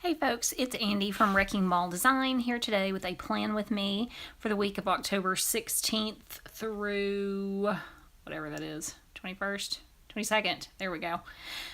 Hey folks, it's Andy from Wrecking Ball Design here today with a plan with me for the week of October 16th through whatever that is, 21st, 22nd, there we go.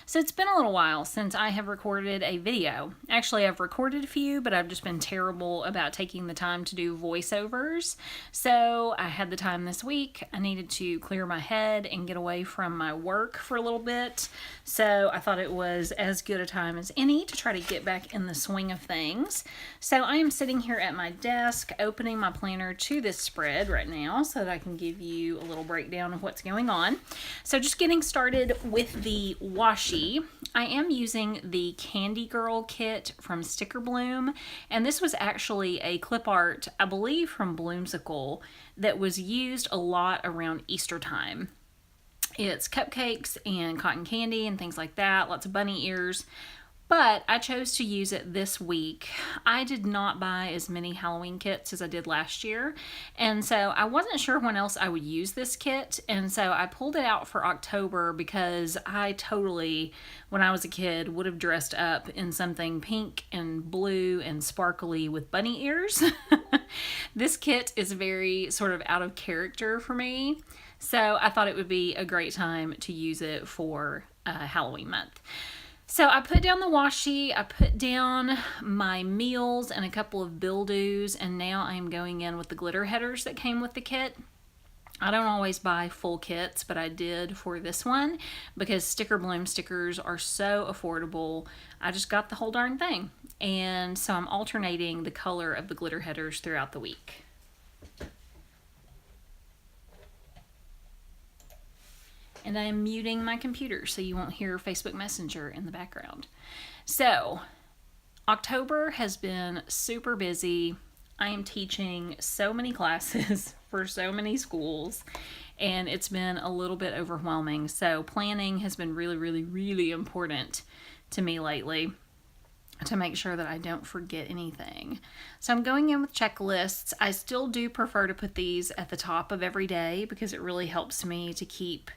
So it's been a little while since I have recorded a video. Actually, I've recorded a few, but I've just been terrible about taking the time to do voiceovers. So I had the time this week. I needed to clear my head and get away from my work for a little bit. So I thought it was as good a time as any to try to get back in the swing of things. So I am sitting here at my desk opening my planner to this spread right now so that I can give you a little breakdown of what's going on. So just getting started with the washi. I am using the Candy Girl kit from Stickerbloom, and this was actually a clip art, I believe from Bloomsicle, that was used a lot around Easter time. It's cupcakes and cotton candy and things like that, lots of bunny ears. But I chose to use it this week. I did not buy as many Halloween kits as I did last year, and so I wasn't sure when else I would use this kit, and so I pulled it out for October because I totally, when I was a kid, would have dressed up in something pink and blue and sparkly with bunny ears. This kit is very sort of out of character for me, so I thought it would be a great time to use it for Halloween month. So I put down the washi, I put down my meals and a couple of bill-doos, and now I'm going in with the glitter headers that came with the kit. I don't always buy full kits, but I did for this one because Stickerbloom stickers are so affordable. I just got the whole darn thing. And so I'm alternating the color of the glitter headers throughout the week. And I am muting my computer so you won't hear Facebook Messenger in the background. So, October has been super busy. I am teaching so many classes for so many schools, and it's been a little bit overwhelming. So, planning has been really important to me lately to make sure that I don't forget anything. So I'm going in with checklists. I still do prefer to put these at the top of every day because it really helps me to keep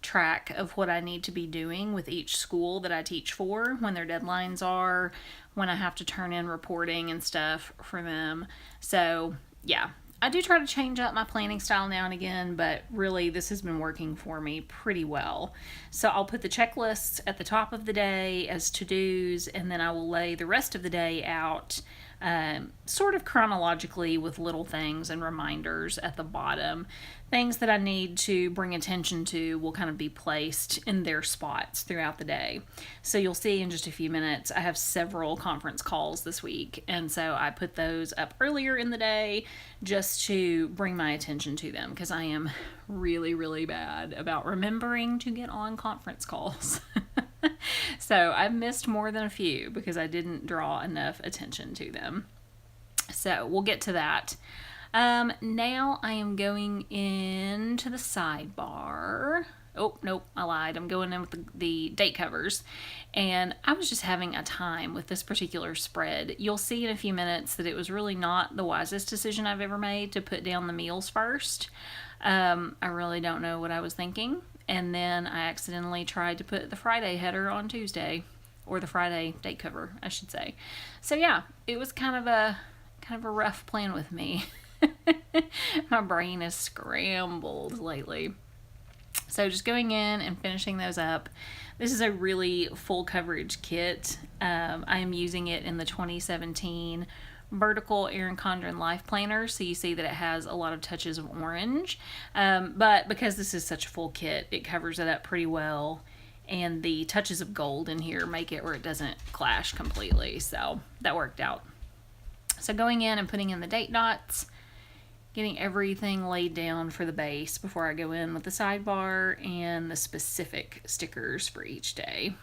track of what I need to be doing with each school that I teach for, when their deadlines are, when I have to turn in reporting and stuff for them. So yeah, I do try to change up my planning style now and again, but really this has been working for me pretty well. So I'll put the checklists at the top of the day as to-dos, and then I will lay the rest of the day out sort of chronologically with little things and reminders at the bottom. Things that I need to bring attention to will kind of be placed in their spots throughout the day. So you'll see in just a few minutes, I have several conference calls this week, and so I put those up earlier in the day just to bring my attention to them because I am really bad about remembering to get on conference calls. So I've missed more than a few because I didn't draw enough attention to them. So we'll get to that. Now I am going into the sidebar. Oh, nope, I lied. I'm going in with the date covers. And I was just having a time with this particular spread. You'll see in a few minutes that it was really not the wisest decision I've ever made to put down the meals first. I really don't know what I was thinking. And then I accidentally tried to put the Friday header on Tuesday, or the Friday date cover, I should say. So yeah, it was kind of a rough plan with me. My brain is scrambled lately. So just going in and finishing those up. This is a really full coverage kit. I am using it in the 2017 vertical Erin Condren Life Planner, so you see that it has a lot of touches of orange. But because this is such a full kit, it covers it up pretty well. And the touches of gold in here make it where it doesn't clash completely. So that worked out. So going in and putting in the date dots, getting everything laid down for the base before I go in with the sidebar and the specific stickers for each day.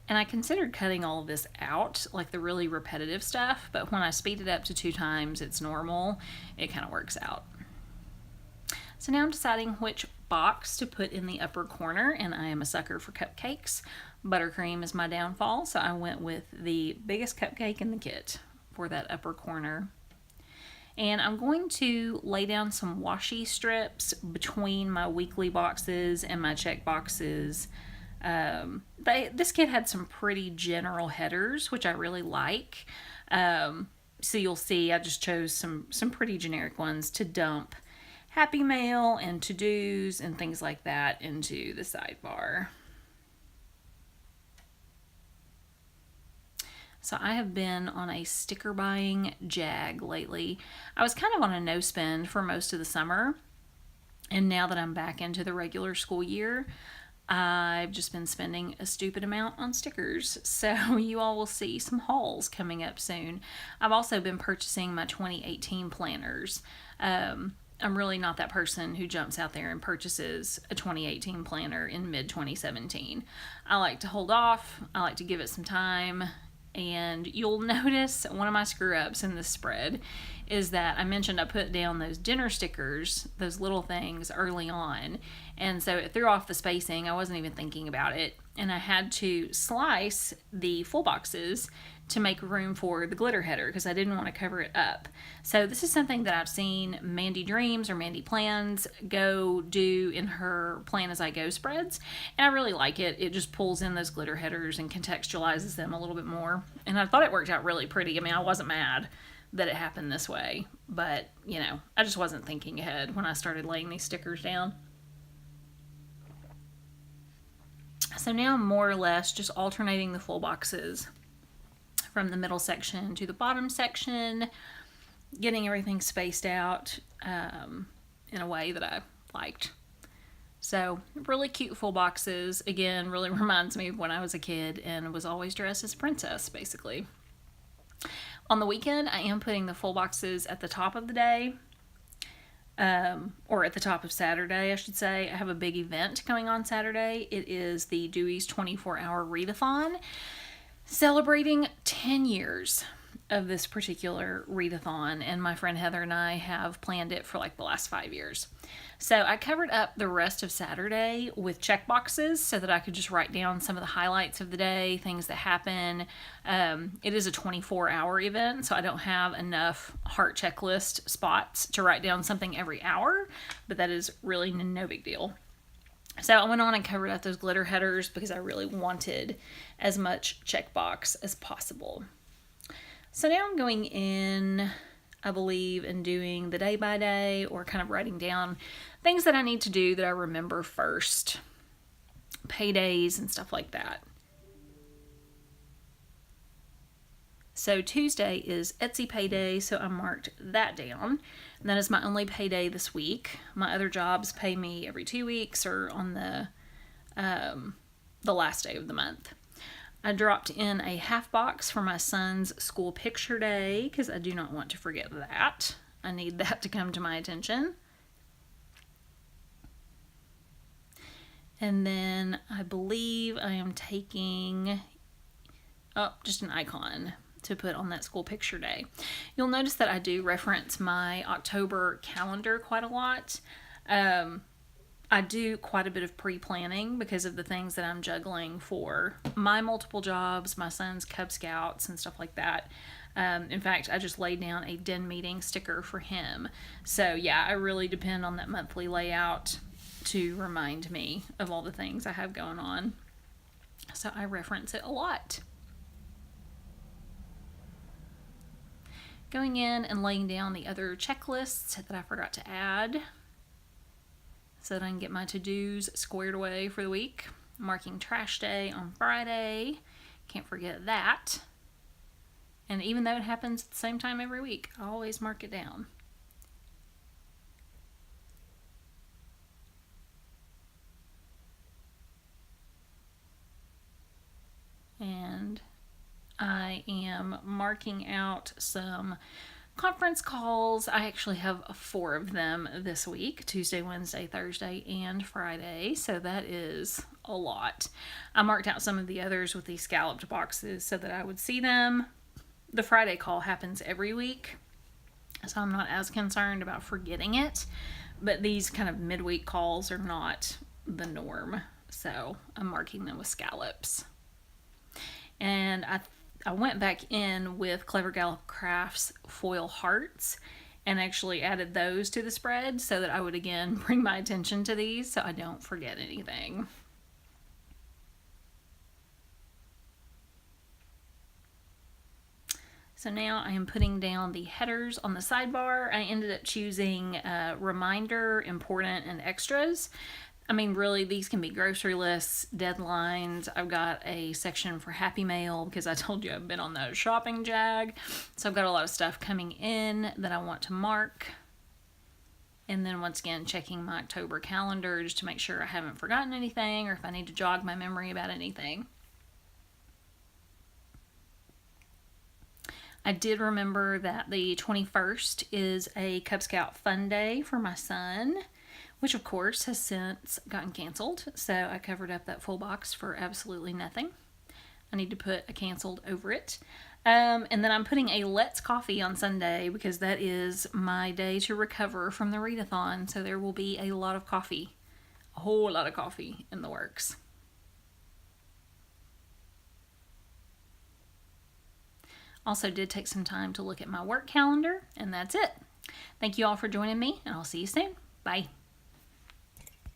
And I considered cutting all of this out, like the really repetitive stuff, but when I speed it up to 2 times its normal, it kind of works out. So now I'm deciding which box to put in the upper corner, and I am a sucker for cupcakes. Buttercream is my downfall, so I went with the biggest cupcake in the kit for that upper corner. And I'm going to lay down some washi strips between my weekly boxes and my check boxes. This kit had some pretty general headers, which I really like. So you'll see I just chose some pretty generic ones to dump Happy Mail and to-dos and things like that into the sidebar. So I have been on a sticker buying jag lately. I was kind of on a no spend for most of the summer. And now that I'm back into the regular school year, I've just been spending a stupid amount on stickers. So you all will see some hauls coming up soon. I've also been purchasing my 2018 planners. I'm really not that person who jumps out there and purchases a 2018 planner in mid-2017. I like to hold off. I like to give it some time. And you'll notice one of my screw ups in this spread is that I mentioned I put down those dinner stickers, those little things, early on. And so it threw off the spacing. I wasn't even thinking about it. And I had to slice the full boxes to make room for the glitter header because I didn't want to cover it up. So this is something that I've seen Mandy Dreams or Mandy Plans go do in her Plan As I Go spreads. And I really like it. It just pulls in those glitter headers and contextualizes them a little bit more. And I thought it worked out really pretty. I mean, I wasn't mad that it happened this way, but you know, I just wasn't thinking ahead when I started laying these stickers down. So now I'm more or less just alternating the full boxes from the middle section to the bottom section, getting everything spaced out in a way that I liked. So really cute full boxes. Again, really reminds me of when I was a kid and was always dressed as a princess, basically. On the weekend, I am putting the full boxes at the top of the day, or at the top of Saturday, I should say. I have a big event coming on Saturday. It is the Dewey's 24-hour readathon, celebrating 10 years of this particular readathon, and my friend Heather and I have planned it for like the last 5 years. So I covered up the rest of Saturday with check boxes so that I could just write down some of the highlights of the day, things that happen. It is a 24-hour event, so I don't have enough heart checklist spots to write down something every hour, but that is really no big deal. So I went on and covered up those glitter headers because I really wanted as much checkbox as possible. So now I'm going in, I believe, and doing the day by day, or kind of writing down things that I need to do that I remember first, paydays and stuff like that. So Tuesday is Etsy payday, so I marked that down. And that is my only payday this week. My other jobs pay me every 2 weeks or on the last day of the month. I dropped in a half box for my son's school picture day because I do not want to forget that. I need that to come to my attention. And then I believe I am taking just an icon to put on that school picture day. You'll notice that I do reference my October calendar quite a lot. I do quite a bit of pre-planning because of the things that I'm juggling for my multiple jobs, my son's Cub Scouts and stuff like that. In fact, I just laid down a den meeting sticker for him. So yeah, I really depend on that monthly layout to remind me of all the things I have going on. So I reference it a lot. Going in and laying down the other checklists that I forgot to add so that I can get my to-dos squared away for the week. Marking trash day on Friday. Can't forget that. And even though it happens at the same time every week, I always mark it down. And I am marking out some conference calls. I actually have 4 of them this week, Tuesday, Wednesday, Thursday, and Friday. So that is a lot. I marked out some of the others with these scalloped boxes so that I would see them. The Friday call happens every week, so I'm not as concerned about forgetting it. But these kind of midweek calls are not the norm. So I'm marking them with scallops. And I went back in with Clever Gal Crafts foil hearts, and actually added those to the spread so that I would again bring my attention to these so I don't forget anything. So now I am putting down the headers on the sidebar. I ended up choosing reminder, important, and extras. I mean, really, these can be grocery lists, deadlines. I've got a section for Happy Mail because I told you I've been on the shopping jag. So I've got a lot of stuff coming in that I want to mark. And then once again, checking my October calendar just to make sure I haven't forgotten anything or if I need to jog my memory about anything. I did remember that the 21st is a Cub Scout fun day for my son, which of course has since gotten canceled. So I covered up that full box for absolutely nothing. I need to put a canceled over it. And then I'm putting a Let's Coffee on Sunday because that is my day to recover from the readathon. So there will be a lot of coffee, a whole lot of coffee in the works. Also did take some time to look at my work calendar, and that's it. Thank you all for joining me, and I'll see you soon. Bye.